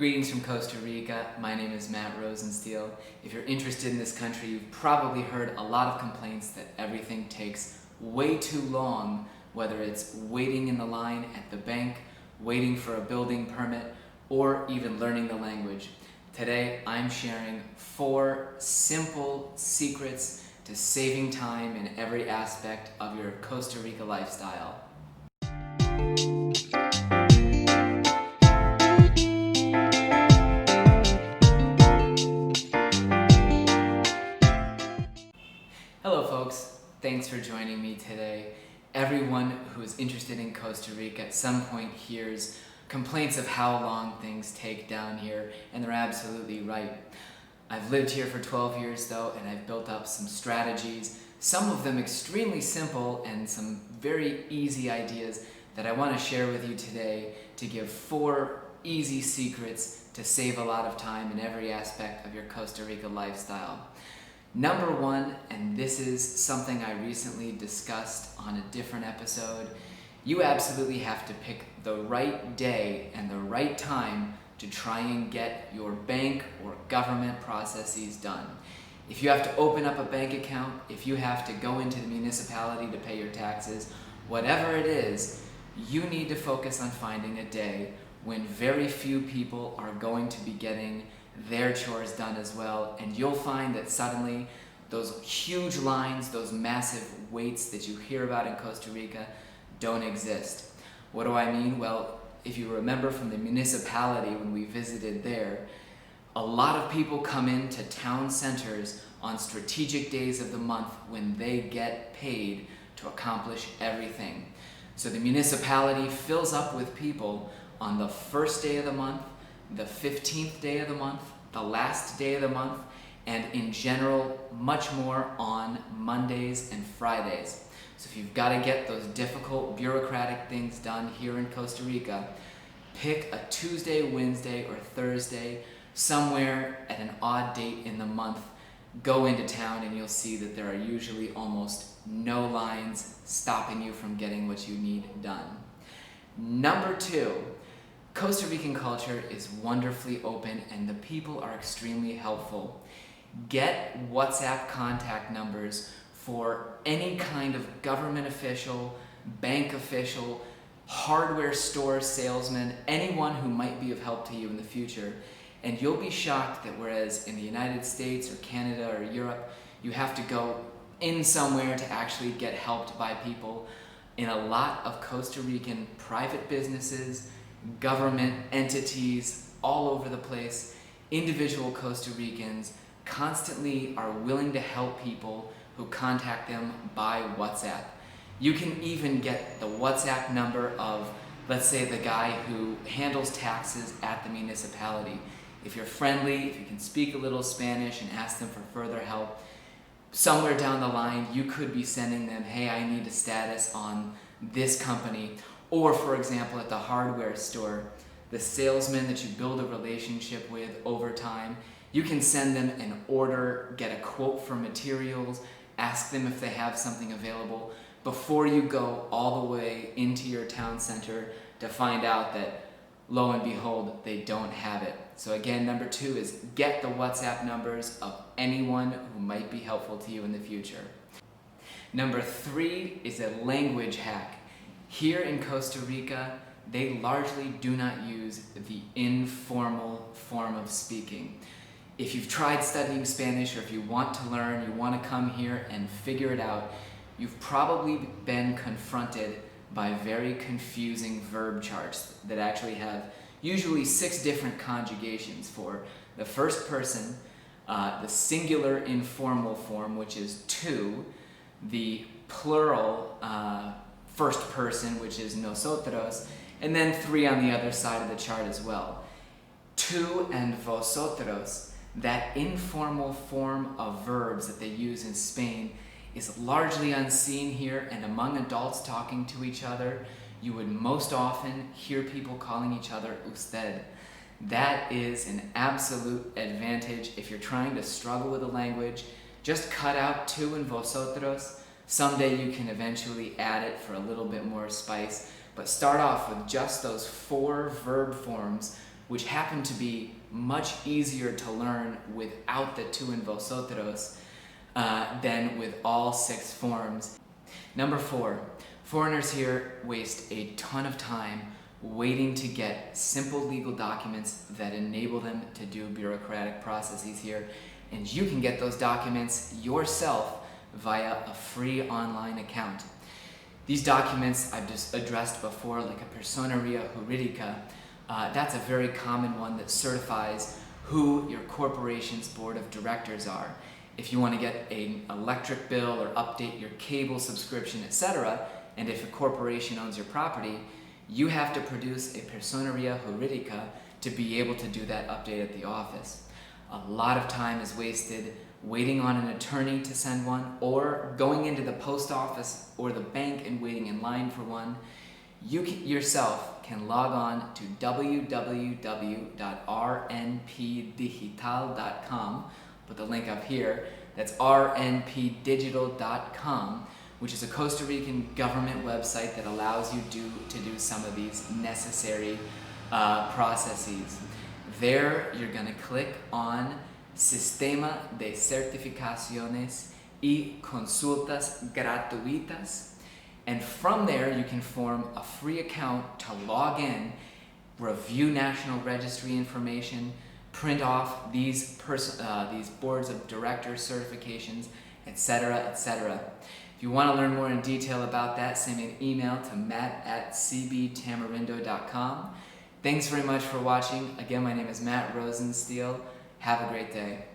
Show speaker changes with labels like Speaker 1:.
Speaker 1: Greetings from Costa Rica. My name is Matt Rosensteel. If you're interested in this country, you've probably heard a lot of complaints that everything takes way too long, whether it's waiting in the line at the bank, waiting for a building permit, or even learning the language. Today, I'm sharing 4 simple secrets to saving time in every aspect of your Costa Rica lifestyle. Hello folks, thanks for joining me today. Everyone who is interested in Costa Rica at some point hears complaints of how long things take down here, and they're absolutely right. I've lived here for 12 years though, and I've built up some strategies, some of them extremely simple and some very easy ideas that I want to share with you today to give 4 easy secrets to save a lot of time in every aspect of your Costa Rica lifestyle. Number 1, and this is something I recently discussed on a different episode, you absolutely have to pick the right day and the right time to try and get your bank or government processes done. If you have to open up a bank account, if you have to go into the municipality to pay your taxes, whatever it is, you need to focus on finding a day when very few people are going to be getting their chores done as well, and you'll find that suddenly those huge lines, those massive waits that you hear about in Costa Rica don't exist. What do I mean? Well, if you remember from the municipality when we visited there, a lot of people come into town centers on strategic days of the month when they get paid to accomplish everything. So the municipality fills up with people on the first day of the month, the 15th day of the month, the last day of the month, and in general, much more on Mondays and Fridays. So if you've got to get those difficult bureaucratic things done here in Costa Rica, pick a Tuesday, Wednesday, or Thursday, somewhere at an odd date in the month. Go into town and you'll see that there are usually almost no lines stopping you from getting what you need done. Number 2, Costa Rican culture is wonderfully open and the people are extremely helpful. Get WhatsApp contact numbers for any kind of government official, bank official, hardware store salesman, anyone who might be of help to you in the future. And you'll be shocked that whereas in the United States or Canada or Europe, you have to go in somewhere to actually get helped by people, in a lot of Costa Rican private businesses, government entities all over the place, individual Costa Ricans constantly are willing to help people who contact them by WhatsApp. You can even get the WhatsApp number of, let's say, the guy who handles taxes at the municipality. If you're friendly, if you can speak a little Spanish and ask them for further help, somewhere down the line you could be sending them, hey, I need a status on this company. Or for example, at the hardware store, the salesman that you build a relationship with over time, you can send them an order, get a quote for materials, ask them if they have something available before you go all the way into your town center to find out that, lo and behold, they don't have it. So again, number 2 is get the WhatsApp numbers of anyone who might be helpful to you in the future. Number 3 is a language hack. Here in Costa Rica, they largely do not use the informal form of speaking. If you've tried studying Spanish, or if you want to learn, you want to come here and figure it out, you've probably been confronted by very confusing verb charts that actually have usually 6 different conjugations for the first person, the singular informal form, which is to, the plural first person, which is nosotros, and then 3 on the other side of the chart as well. Tu and vosotros, that informal form of verbs that they use in Spain, is largely unseen here, and among adults talking to each other, you would most often hear people calling each other usted. That is an absolute advantage if you're trying to struggle with a language. Just cut out tu and vosotros. Someday you can eventually add it for a little bit more spice, but start off with just those 4 verb forms which happen to be much easier to learn without the tú and vosotros than with all 6 forms. Number 4, foreigners here waste a ton of time waiting to get simple legal documents that enable them to do bureaucratic processes here. And you can get those documents yourself via a free online account. These documents I've just addressed before, like a persona jurídica, that's a very common one that certifies who your corporation's board of directors are. If you want to get an electric bill or update your cable subscription, etc., and if a corporation owns your property, you have to produce a persona jurídica to be able to do that update at the office. A lot of time is wasted waiting on an attorney to send one, or going into the post office or the bank and waiting in line for one. You yourself can log on to www.rnpdigital.com, put the link up here, that's rnpdigital.com, which is a Costa Rican government website that allows you to do some of these necessary processes. There, you're going to click on Sistema de Certificaciones y Consultas Gratuitas, and from there you can form a free account to log in, review National Registry information, print off these boards of director certifications, etc., etc. If you want to learn more in detail about that, send me an email to matt@cbtamarindo.com. Thanks very much for watching. Again, my name is Matt Rosenstiel. Have a great day.